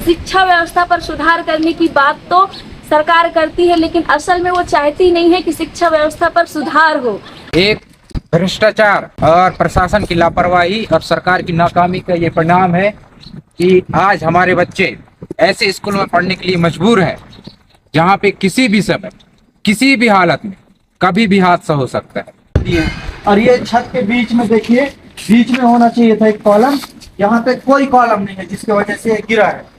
शिक्षा व्यवस्था पर सुधार करने की बात तो सरकार करती है, लेकिन असल में वो चाहती नहीं है कि शिक्षा व्यवस्था पर सुधार हो। एक भ्रष्टाचार और प्रशासन की लापरवाही और सरकार की नाकामी का ये परिणाम है कि आज हमारे बच्चे ऐसे स्कूल में पढ़ने के लिए मजबूर हैं जहाँ पे किसी भी समय, किसी भी हालत में कभी भी हादसा हो सकता है। और ये छत के बीच में देखिए, बीच में होना चाहिए था एक कॉलम, यहाँ पे कोई कॉलम नहीं है जिसकी वजह से ये गिरा है।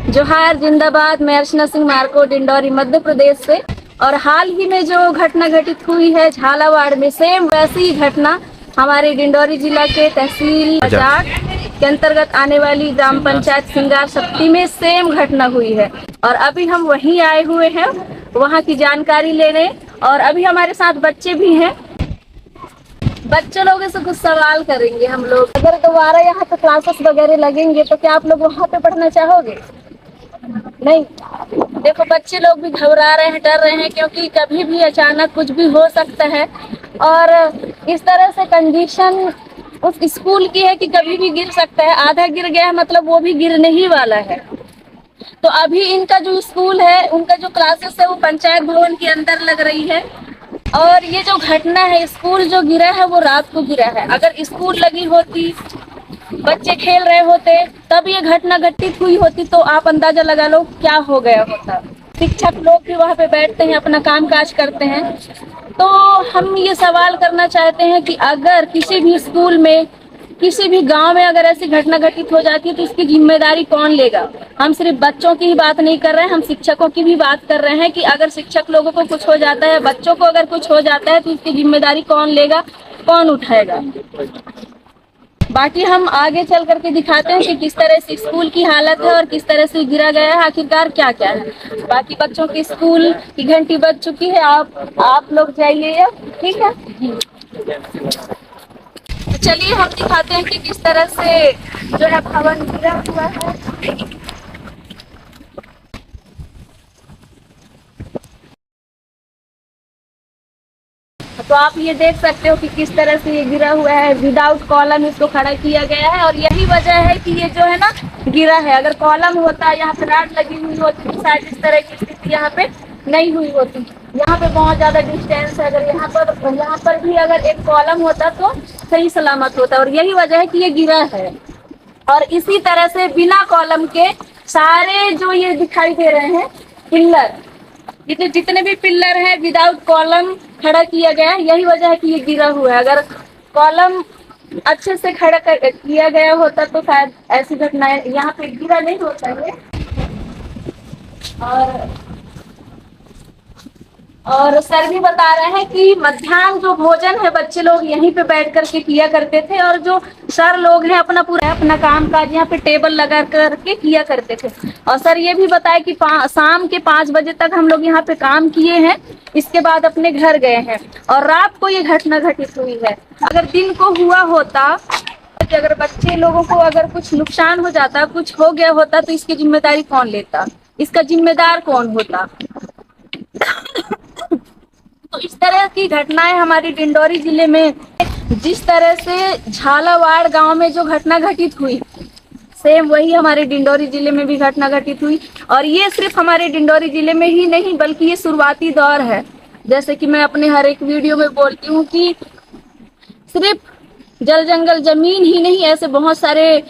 जोहार जिंदाबाद। मैं अर्चना सिंह मार्को, डिंडौरी, मध्य प्रदेश से। और हाल ही में जो घटना घटित हुई है झालावाड़ में, सेम वैसी ही घटना हमारे डिंडौरी जिला के तहसील जाट के अंतर्गत आने वाली ग्राम पंचायत सिंगार शक्ति में सेम घटना हुई है। और अभी हम वहीं आए हुए हैं वहां की जानकारी लेने, और अभी हमारे साथ बच्चे भी हैं। बच्चे लोगों से कुछ सवाल करेंगे हम लोग। अगर दोबारा यहाँ पे क्लासेस वगैरह लगेंगे तो क्या आप लोग वहाँ पे पढ़ना चाहोगे? नहीं। देखो, बच्चे लोग भी घबरा रहे हैं, डर रहे हैं, क्योंकि कभी भी अचानक कुछ भी हो सकता है। और इस तरह से कंडीशन उस स्कूल की है कि कभी भी गिर सकता है। आधा गिर गया है मतलब वो भी गिरने ही वाला है। तो अभी इनका जो स्कूल है, उनका जो क्लासेस है वो पंचायत भवन के अंदर लग रही है। और ये जो घटना है, स्कूल जो गिरा है वो रात को गिरा है। अगर स्कूल लगी होती, बच्चे खेल रहे होते, तब ये घटना घटित हुई होती, तो आप अंदाजा लगा लो क्या हो गया होता। शिक्षक लोग भी वहाँ पे बैठते हैं, अपना काम काज करते हैं। तो हम ये सवाल करना चाहते हैं कि अगर किसी भी स्कूल में, किसी भी गांव में अगर ऐसी घटना घटित हो जाती है तो इसकी जिम्मेदारी कौन लेगा? हम सिर्फ बच्चों की ही बात नहीं कर रहे हैं, हम शिक्षकों की भी बात कर रहे हैं कि अगर शिक्षक लोगों को कुछ हो जाता है, बच्चों को अगर कुछ हो जाता है, तो इसकी जिम्मेदारी कौन लेगा, कौन उठाएगा? बाकी हम आगे चल करके दिखाते हैं कि किस तरह से स्कूल की हालत है और किस तरह से गिरा गया है, आखिरकार क्या क्या है। बाकी बच्चों के स्कूल की घंटी बज चुकी है, आप लोग जाइए, ठीक है? तो चलिए हम दिखाते हैं कि किस तरह से जो है भवन गिरा हुआ है। तो आप ये देख सकते हो कि किस तरह से ये गिरा हुआ है। विदाउट कॉलम इसको खड़ा किया गया है, और यही वजह है कि ये जो है ना गिरा है। अगर कॉलम होता, यहाँ पे राड लगी हुई होती तो शायद इस तरह की स्थिति यहाँ पे नहीं हुई होती। यहाँ पे बहुत ज्यादा डिस्टेंस है। अगर यहाँ पर भी अगर एक कॉलम होता तो सही सलामत होता, और यही वजह है कि ये गिरा है। और इसी तरह से बिना कॉलम के सारे जो ये दिखाई दे रहे हैं पिल्लर, ये जितने भी पिल्लर हैं विदाउट कॉलम खड़ा किया गया है, यही वजह है कि ये गिरा हुआ है। अगर कॉलम अच्छे से खड़ा किया गया होता तो शायद ऐसी घटनाएं यहाँ पे गिरा नहीं होता है। और सर भी बता रहे हैं कि मध्याह्न जो भोजन है बच्चे लोग यहीं पे बैठ करके किया करते थे, और जो सर लोग हैं अपना काम काज यहाँ पे टेबल लगा करके किया करते थे। और सर ये भी बताया कि शाम के 5 बजे तक हम लोग यहाँ पे काम किए हैं, इसके बाद अपने घर गए हैं, और रात को ये घटना घटित हुई है। अगर दिन को हुआ होता, अगर बच्चे लोगों को अगर कुछ नुकसान हो जाता, कुछ हो गया होता, तो इसकी जिम्मेदारी कौन लेता, इसका जिम्मेदार कौन होता? तो इस तरह की घटनाएं हमारी डिंडौरी जिले में, जिस तरह से झालावाड़ गांव में जो घटना घटित हुई, सेम वही हमारे डिंडौरी जिले में भी घटना घटित हुई। और ये सिर्फ हमारे डिंडौरी जिले में ही नहीं, बल्कि ये शुरुआती दौर है। जैसे कि मैं अपने हर एक वीडियो में बोलती हूँ कि सिर्फ जल जंगल जमीन ही नहीं, ऐसे बहुत सारे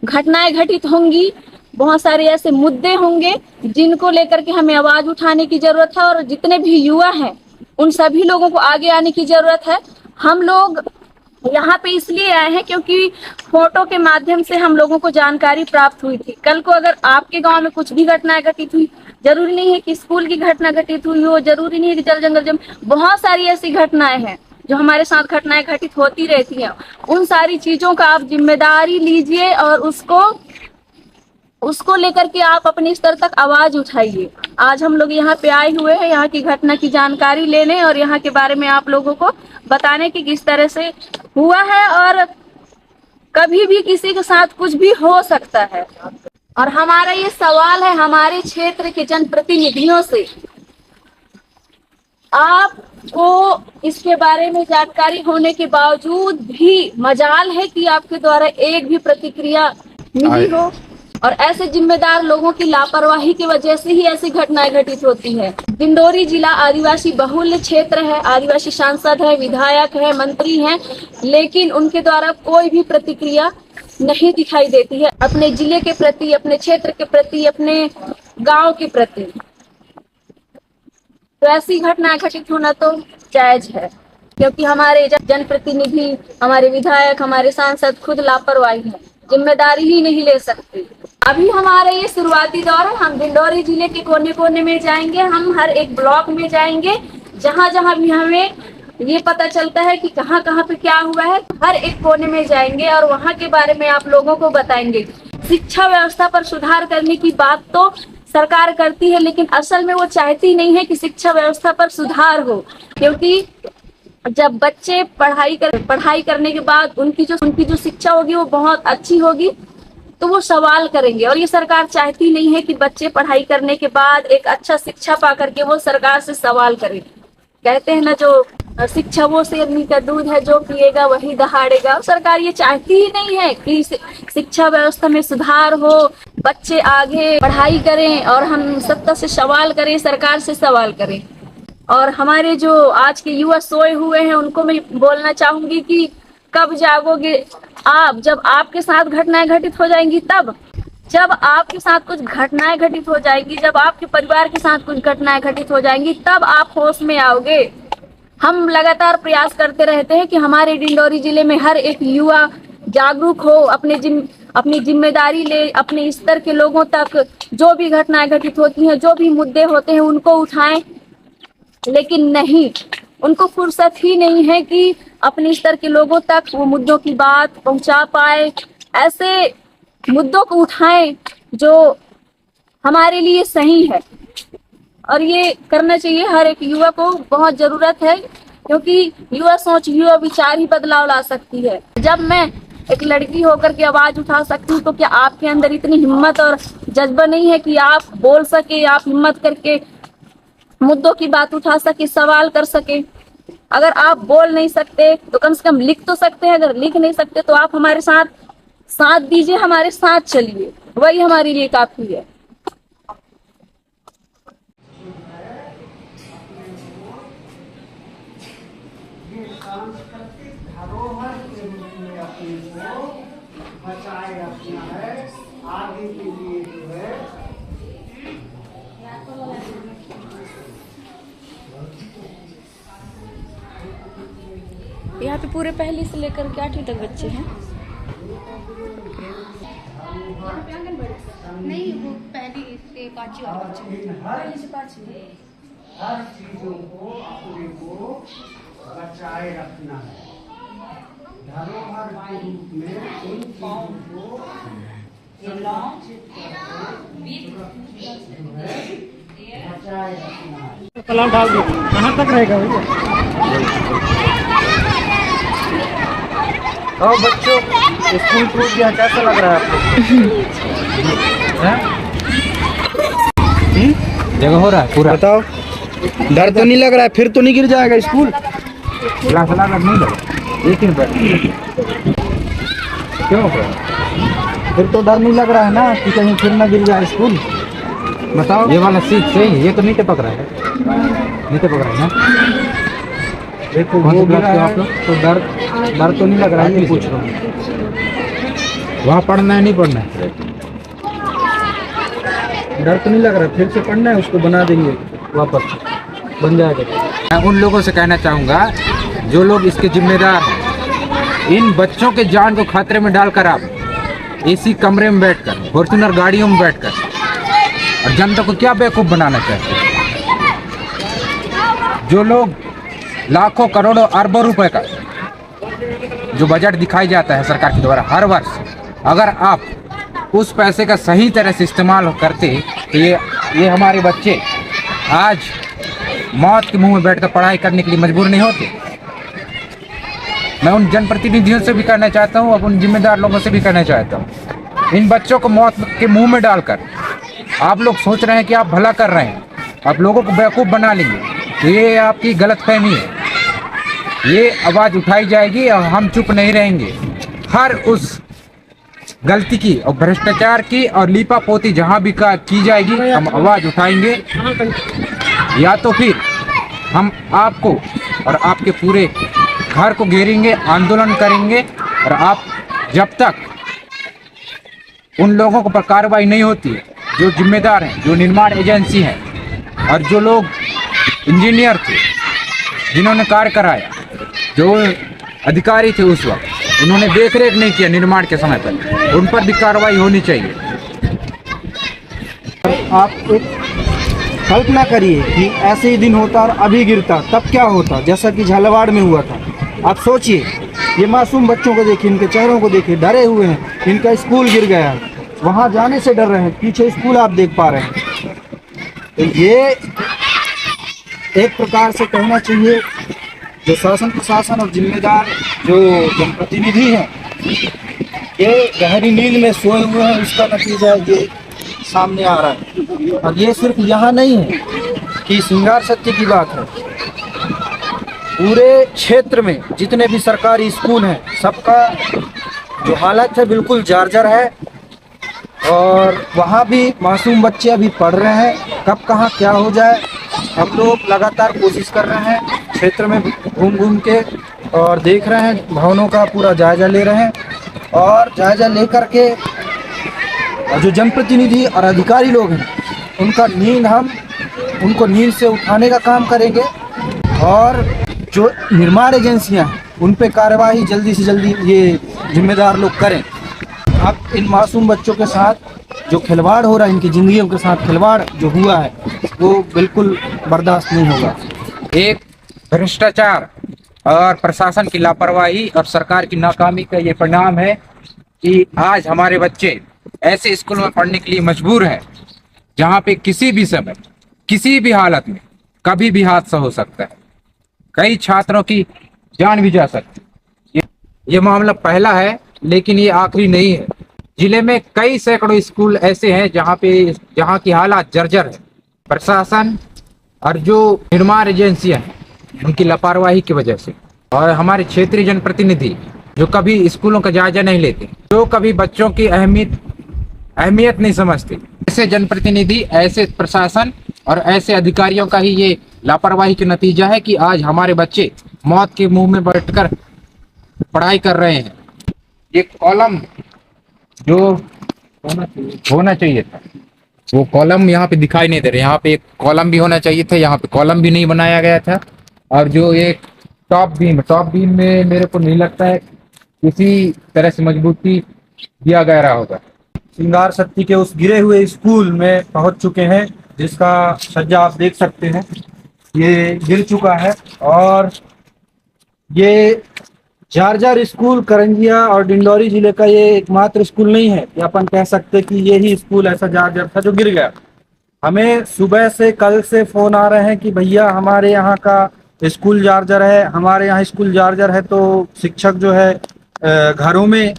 घटनाएं घटित होंगी, बहुत सारे ऐसे मुद्दे होंगे जिनको लेकर के हमें आवाज उठाने की जरूरत है। और जितने भी युवा हैं उन सभी लोगों को आगे आने की जरूरत है। हम लोग यहाँ पे इसलिए आए हैं क्योंकि फोटो के माध्यम से हम लोगों को जानकारी प्राप्त हुई थी। कल को अगर आपके गांव में कुछ भी घटनाएं घटित हुई, जरूरी नहीं है कि स्कूल की घटना घटित हुई हो, जरूरी नहीं है कि जल जंगल बहुत सारी ऐसी घटनाएं हैं जो हमारे साथ घटनाएं घटित होती रहती हैं। उन सारी चीजों का आप जिम्मेदारी लीजिए और उसको लेकर के आप अपने स्तर तक आवाज उठाइए। आज हम लोग यहाँ पे आए हुए हैं यहाँ की घटना की जानकारी लेने और यहाँ के बारे में आप लोगों को बताने की किस तरह से हुआ है, और कभी भी किसी के साथ कुछ भी हो सकता है। और हमारा ये सवाल है हमारे क्षेत्र के जनप्रतिनिधियों से आपको इसके बारे में जानकारी होने के बावजूद भी मजाल है कि आपके द्वारा एक भी प्रतिक्रिया मिली हो, और ऐसे जिम्मेदार लोगों की लापरवाही की वजह से ही ऐसी घटनाएं घटित होती है। डिंडोरी जिला आदिवासी बहुल्य क्षेत्र है, आदिवासी सांसद है, विधायक है, मंत्री हैं, लेकिन उनके द्वारा कोई भी प्रतिक्रिया नहीं दिखाई देती है अपने जिले के प्रति, अपने क्षेत्र के प्रति, अपने गांव के प्रति। तो ऐसी घटना घटित होना तो जायज है, क्योंकि हमारे जनप्रतिनिधि, हमारे विधायक, हमारे सांसद खुद लापरवाही है, जिम्मेदारी ही नहीं ले सकते। अभी हमारे ये शुरुआती दौर है, हम डिंडोरी जिले के कोने कोने में जाएंगे, हम हर एक ब्लॉक में जाएंगे, जहां जहां भी हमें ये पता चलता है कि कहां कहां पे क्या हुआ है, हर एक कोने में जाएंगे और वहां के बारे में आप लोगों को बताएंगे। शिक्षा व्यवस्था पर सुधार करने की बात तो सरकार करती है, लेकिन असल में वो चाहती नहीं है कि शिक्षा व्यवस्था पर सुधार हो, क्योंकि जब बच्चे पढ़ाई करने के बाद उनकी जो शिक्षा होगी वो बहुत अच्छी होगी, तो वो सवाल करेंगे। और ये सरकार चाहती नहीं है कि बच्चे पढ़ाई करने के बाद एक अच्छा शिक्षा पा करके वो सरकार से सवाल करें। कहते हैं ना, जो शिक्षा वो शेरनी का दूध है, जो पिएगा वही दहाड़ेगा। सरकार ये चाहती ही नहीं है कि शिक्षा व्यवस्था में सुधार हो, बच्चे आगे पढ़ाई करें और हम सत्ता से सवाल करें, सरकार से सवाल करें। और हमारे जो आज के युवा सोए हुए हैं उनको मैं बोलना चाहूंगी कि कब जागोगे आप? जब आपके साथ घटनाएं घटित हो जाएंगी तब। जब आपके साथ कुछ घटनाएं घटित हो जाएंगी, जब आपके परिवार के साथ कुछ घटनाएं घटित हो जाएंगी, तब आप होश में आओगे। हम लगातार प्रयास करते रहते हैं कि हमारे डिंडोरी जिले में हर एक युवा जागरूक हो, अपनी जिम्मेदारी ले, अपने स्तर के लोगों तक जो भी घटनाएं घटित होती हैं, जो भी मुद्दे होते हैं उनको उठाएं, लेकिन नहीं, उनको फुर्सत ही नहीं है कि अपने स्तर के लोगों तक वो मुद्दों की बात पहुंचा पाए। ऐसे मुद्दों को उठाएं जो हमारे लिए सही है, और ये करना चाहिए हर एक युवा को, बहुत जरूरत है, क्योंकि युवा सोच, युवा विचार ही बदलाव ला सकती है। जब मैं एक लड़की होकर के आवाज उठा सकती हूँ, तो क्या आपके अंदर इतनी हिम्मत और जज्बा नहीं है कि आप बोल सके, आप हिम्मत करके मुद्दों की बात उठा सके, सवाल कर सके? अगर आप बोल नहीं सकते तो कम से कम लिख तो सकते हैं। अगर लिख नहीं सकते तो आप हमारे साथ दीजिए, हमारे साथ चलिए, वही हमारे लिए काफी है। धरोहर के रूप में अपने को बचाए रखना है, आगे के लिए जो है यहाँ पे पूरे पहली से लेकर के 8वीं तक बच्चे हैं। नहीं, वो पहली से 5वीं वाले बच्चे। हर चीजों को अपने को बचाए रखना है, धरोहर के रूप में उन चीजों को बचाए रखना है। कलाम डाल दो, कहाँ तक रहेगा भैया? और बच्चों, स्कूल टूट गया, कैसा लग रहा है आपको? जगह हो रहा है पूरा? बताओ, डर तो नहीं लग रहा है? फिर तो नहीं गिर जाएगा स्कूल? क्लास लगा नहीं लगा, लेकिन क्यों फिर तो डर नहीं लग रहा है ना कि कहीं फिर ना गिर जाए स्कूल? बताओ, ये वाला सीट सही है, ये तो नहीं टपक रहा है, नहीं टपक रहा है ना? देखो वो गिरा है, आप लोग तो डर तो नहीं लग रहा है, ये पूछ रहा हूँ। वहाँ पढ़ना है, नहीं पढ़ना है? डर तो नहीं लग रहा? फिर से पढ़ना है, उसको बना देंगे वापस, बन जाएगा। मैं उन लोगों से कहना चाहूँगा जो लोग इसके जिम्मेदार हैं, इन बच्चों के जान को खतरे में डालकर आप एसी कमरे में बैठकर, फॉर्च्यूनर गाड़ियों में बैठकर और जनता को क्या बेवकूफ़ बनाना चाहते हैं? जो लोग लाखों करोड़ों अरबों रुपए का जो बजट दिखाई जाता है सरकार के द्वारा हर वर्ष, अगर आप उस पैसे का सही तरह से इस्तेमाल करते तो ये हमारे बच्चे आज मौत के मुंह में बैठकर पढ़ाई करने के लिए मजबूर नहीं होते। मैं उन जनप्रतिनिधियों से भी कहना चाहता हूँ और उन जिम्मेदार लोगों से भी कहना चाहता हूँ, इन बच्चों को मौत के मुंह में डालकर आप लोग सोच रहे हैं कि आप भला कर रहे हैं, आप लोगों को बेवकूफ़ बना लेंगे, ये आपकी गलतफहमी है। ये आवाज उठाई जाएगी और हम चुप नहीं रहेंगे। हर उस गलती की और भ्रष्टाचार की और लीपापोती जहां भी की जाएगी हम आवाज उठाएंगे, या तो फिर हम आपको और आपके पूरे घर को घेरेंगे, आंदोलन करेंगे। और आप जब तक उन लोगों पर कार्रवाई नहीं होती है जो जिम्मेदार हैं, जो निर्माण एजेंसी हैं और जो लोग इंजीनियर थे जिन्होंने कार्य कराया, जो अधिकारी थे उस वक्त, उन्होंने देखरेख नहीं किया निर्माण के समय पर, उन पर भी कार्रवाई होनी चाहिए। आप एक कल्पना करिए कि ऐसे ही दिन होता और अभी गिरता, तब क्या होता, जैसा कि झालावाड़ में हुआ था। आप सोचिए, ये मासूम बच्चों को देखिए, इनके चेहरों को देखिए, डरे हुए हैं, इनका स्कूल गिर गया है, वहाँ जाने से डर रहे हैं, पीछे स्कूल आप देख पा रहे हैं। तो ये एक प्रकार से कहना चाहिए जो शासन प्रशासन और जिम्मेदार जो जनप्रतिनिधि हैं, ये गहरी नींद में सोए हुए हैं, उसका नतीजा ये सामने आ रहा है। और ये सिर्फ यहाँ नहीं है कि श्रृंगार सत्य की बात है, पूरे क्षेत्र में जितने भी सरकारी स्कूल हैं सबका जो हालत है बिल्कुल जर्जर है। और वहाँ भी मासूम बच्चे अभी पढ़ रहे हैं, कब कहाँ क्या हो जाए। हम लोग लगातार कोशिश कर रहे हैं, क्षेत्र में घूम घूम के और देख रहे हैं, भवनों का पूरा जायजा ले रहे हैं। और जायजा लेकर के और जो जनप्रतिनिधि और अधिकारी लोग हैं उनको नींद से उठाने का काम करेंगे। और जो निर्माण एजेंसियां हैं उन पे कार्रवाई जल्दी से जल्दी ये जिम्मेदार लोग करें। अब इन मासूम बच्चों के साथ जो खिलवाड़ हो रहा है, इनकी ज़िंदगियों के साथ खिलवाड़ जो हुआ है, वो बिल्कुल बर्दाश्त नहीं होगा। एक भ्रष्टाचार और प्रशासन की लापरवाही और सरकार की नाकामी का ये परिणाम है कि आज हमारे बच्चे ऐसे स्कूल में पढ़ने के लिए मजबूर हैं जहाँ पे किसी भी समय, किसी भी हालत में कभी भी हादसा हो सकता है, कई छात्रों की जान भी जा सकती है। ये मामला पहला है, लेकिन ये आखिरी नहीं है। जिले में कई सैकड़ों स्कूल ऐसे हैं जहाँ की हालात जर्जर है। प्रशासन और जो निर्माण एजेंसियां हैं उनकी लापरवाही की वजह से, और हमारे क्षेत्रीय जनप्रतिनिधि जो कभी स्कूलों का जायजा नहीं लेते, जो कभी बच्चों की अहमियत नहीं समझते, ऐसे जनप्रतिनिधि, ऐसे प्रशासन और ऐसे अधिकारियों का ही ये लापरवाही का नतीजा है कि आज हमारे बच्चे मौत के मुंह में बैठकर पढ़ाई कर रहे हैं। ये कॉलम जो होना चाहिए था, वो कॉलम यहाँ पे दिखाई नहीं दे रहे। यहाँ पे एक कॉलम भी होना चाहिए था, यहाँ पे कॉलम भी नहीं बनाया गया था। और जो एक टॉप बीम में मेरे को नहीं लगता है किसी तरह से मजबूती दिया गया रहा होगा। श्रृंगार सत्ती के उस गिरे हुए स्कूल में पहुंच चुके हैं, जिसका सज्जा आप देख सकते हैं, ये गिर चुका है। और ये जार्जर स्कूल करंजिया और डिंडौरी जिले का ये एकमात्र स्कूल नहीं है कि अपन कह सकते कि ये ही स्कूल ऐसा जार्जर था जो गिर गया। हमें सुबह से कल से फोन आ रहे हैं कि भैया हमारे यहाँ का स्कूल जार्जर है, हमारे यहाँ स्कूल जार्जर है। तो शिक्षक जो है घरों में,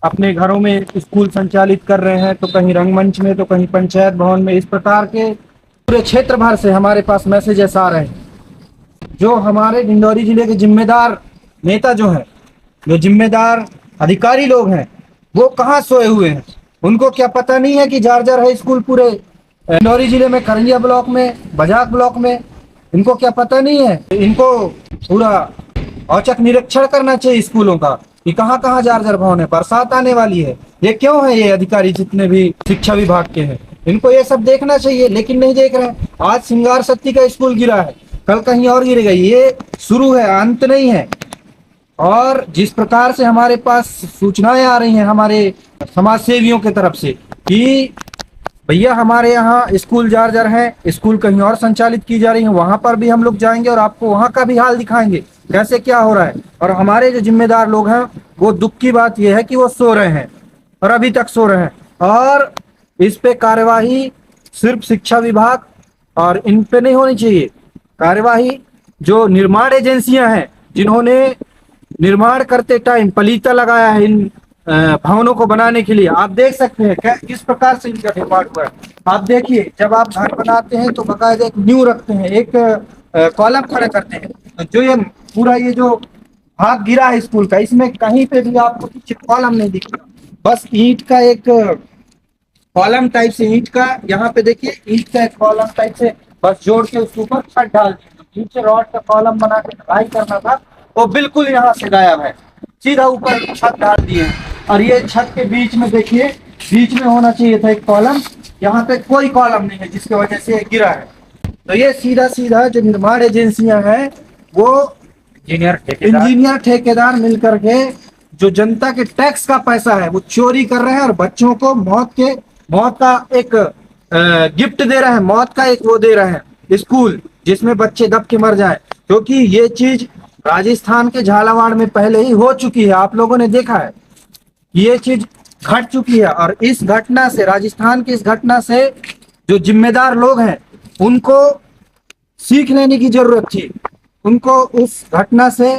अपने घरों में स्कूल संचालित कर रहे हैं, तो कहीं रंगमंच में, तो कहीं पंचायत भवन में। इस प्रकार के पूरे क्षेत्र भर से हमारे पास मैसेजेस आ रहे हैं। जो हमारे डिंडौरी जिले के जिम्मेदार नेता जो हैं, जो जिम्मेदार अधिकारी लोग हैं, वो कहाँ सोए हुए हैं? उनको क्या पता नहीं है कि जार्जर है स्कूल पूरे डिंडौरी जिले में, करंजिया ब्लॉक में, बजाक ब्लॉक में? इनको क्या पता नहीं है? इनको पूरा औचक निरीक्षण करना चाहिए स्कूलों का कि कहाँ कहाँ जार्जर भवन है। बरसात आने वाली है, ये क्यों है? ये अधिकारी जितने भी शिक्षा विभाग के हैं, इनको ये सब देखना चाहिए, लेकिन नहीं देख रहे हैं। आज श्रृंगार सत्ती का स्कूल गिरा है, कल कहीं और गिरेगा। ये शुरू है, अंत नहीं है। और जिस प्रकार से हमारे पास सूचनाएं आ रही हैं हमारे समाज सेवियों के तरफ से कि भैया हमारे यहाँ स्कूल जार्जर है, स्कूल कहीं और संचालित की जा रही है, वहां पर भी हम लोग जाएंगे और आपको वहां का भी हाल दिखाएंगे कैसे क्या हो रहा है। और हमारे जो जिम्मेदार लोग हैं, वो दुख की बात यह है कि वो सो रहे हैं और अभी तक सो रहे हैं। और इस पे कार्यवाही सिर्फ शिक्षा विभाग और इन पे नहीं होनी चाहिए। कार्यवाही जो निर्माण एजेंसियां हैं, जिन्होंने निर्माण करते टाइम पलीता लगाया है इन भवनों को बनाने के लिए, आप देख सकते हैं किस प्रकार से इनका निर्माण हुआ है। आप देखिए, जब आप घर बनाते हैं तो बाकायदा एक नींव रखते हैं, एक कॉलम खड़े करते हैं। तो जो ये पूरा ये जो भाग गिरा है स्कूल का, इसमें कहीं पे भी आपको पीछे कॉलम नहीं दिखेगा, बस ईंट का एक कॉलम टाइप से, ईंट का यहाँ पे देखिए ईंट का एक कॉलम टाइप से बस जोड़ के उसके ऊपर छत डाल दी। नीचे रॉड का कॉलम बना के ढलाई करना था, वो बिल्कुल यहाँ से गायब है, सीधा ऊपर छत डाल दिए। और ये छत के बीच में देखिए, बीच में होना चाहिए था एक कॉलम, यहाँ पे कोई कॉलम नहीं है, जिसकी वजह से ये गिरा है। तो ये सीधा सीधा जो निर्माण एजेंसियां हैं वो इंजीनियर ठेकेदार मिलकर के जो जनता के टैक्स का पैसा है वो चोरी कर रहे हैं, और बच्चों को मौत का एक गिफ्ट दे रहे हैं, मौत का एक वो दे रहे हैं स्कूल, जिसमें बच्चे दब के मर जाए। क्योंकि ये चीज राजस्थान के झालावाड़ में पहले ही हो चुकी है, आप लोगों ने देखा है, ये चीज घट चुकी है। और इस घटना से, राजस्थान की इस घटना से जो जिम्मेदार लोग हैं उनको सीख लेने की जरूरत थी, उनको उस घटना से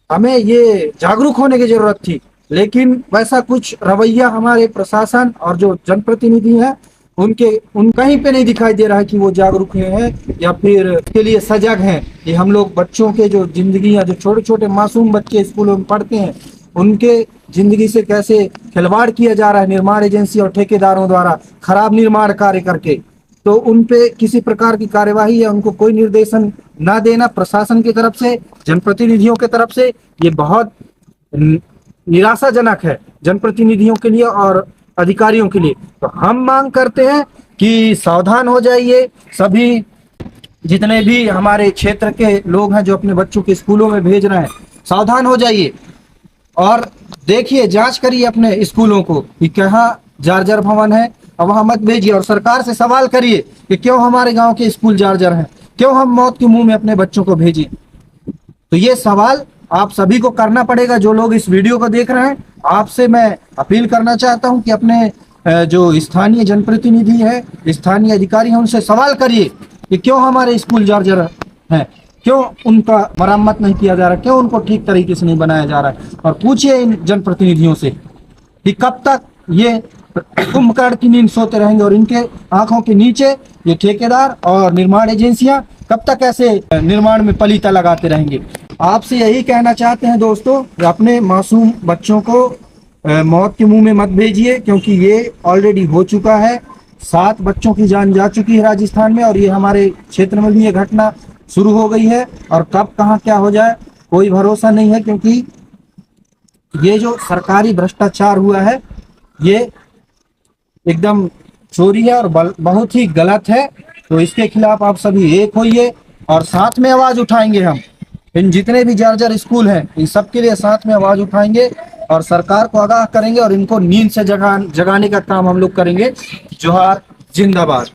हमें ये जागरूक होने की जरूरत थी। लेकिन वैसा कुछ रवैया हमारे प्रशासन और जो जनप्रतिनिधि हैं उन कहीं पे नहीं दिखाई दे रहा है कि वो जागरूक हैं या फिर के लिए सजग हैं। ये हम लोग बच्चों के जो जिंदगी, जो छोटे छोटे मासूम बच्चे स्कूलों में पढ़ते हैं, उनके जिंदगी से कैसे खिलवाड़ किया जा रहा है निर्माण एजेंसी और ठेकेदारों द्वारा खराब निर्माण कार्य करके। तो उन पे किसी प्रकार की कार्यवाही या उनको कोई निर्देशन ना देना प्रशासन की तरफ से, जनप्रतिनिधियों की तरफ से, ये बहुत निराशाजनक है जनप्रतिनिधियों के लिए और अधिकारियों के लिए। तो हम मांग करते हैं कि सावधान हो जाइए, सभी जितने भी हमारे क्षेत्र के लोग हैं जो अपने बच्चों के स्कूलों में भेज रहे हैं, सावधान हो जाइए और देखिए, जांच करिए अपने स्कूलों को कि कहाँ जार्जर भवन है, अब वहां मत भेजिए। और सरकार से सवाल करिए कि क्यों हमारे गांव के स्कूल जार्जर हैं, क्यों हम मौत के मुंह में अपने बच्चों को भेजें। तो ये सवाल आप सभी को करना पड़ेगा, जो लोग इस वीडियो को देख रहे हैं। आपसे मैं अपील करना चाहता हूं कि अपने जो स्थानीय जनप्रतिनिधि है, स्थानीय अधिकारी हैं, उनसे सवाल करिए कि क्यों हमारे स्कूल जार्जर हैं, क्यों उनका मरम्मत नहीं किया जा रहा, क्यों उनको ठीक तरीके से नहीं बनाया जा रहा है। और पूछिए इन जनप्रतिनिधियों से कि कब तक ये कुंभकर्ण की नींद सोते रहेंगे और इनके आंखों के नीचे ये ठेकेदार और निर्माण एजेंसियां कब तक ऐसे निर्माण में पलीता लगाते रहेंगे। आपसे यही कहना चाहते हैं दोस्तों, अपने मासूम बच्चों को मौत के मुंह में मत भेजिए, क्योंकि ये ऑलरेडी हो चुका है। 7 बच्चों की जान जा चुकी है राजस्थान में, और ये हमारे क्षेत्र में भी ये घटना शुरू हो गई है। और कब कहाँ क्या हो जाए कोई भरोसा नहीं है, क्योंकि ये जो सरकारी भ्रष्टाचार हुआ है ये एकदम चोरी है और बहुत ही गलत है। तो इसके खिलाफ आप सभी एक होइए और साथ में आवाज उठाएंगे। हम इन जितने भी जार्जर स्कूल हैं इन सबके लिए साथ में आवाज उठाएंगे और सरकार को आगाह करेंगे और इनको नींद से जगाने का काम हम लोग करेंगे। जोहार जिंदाबाद।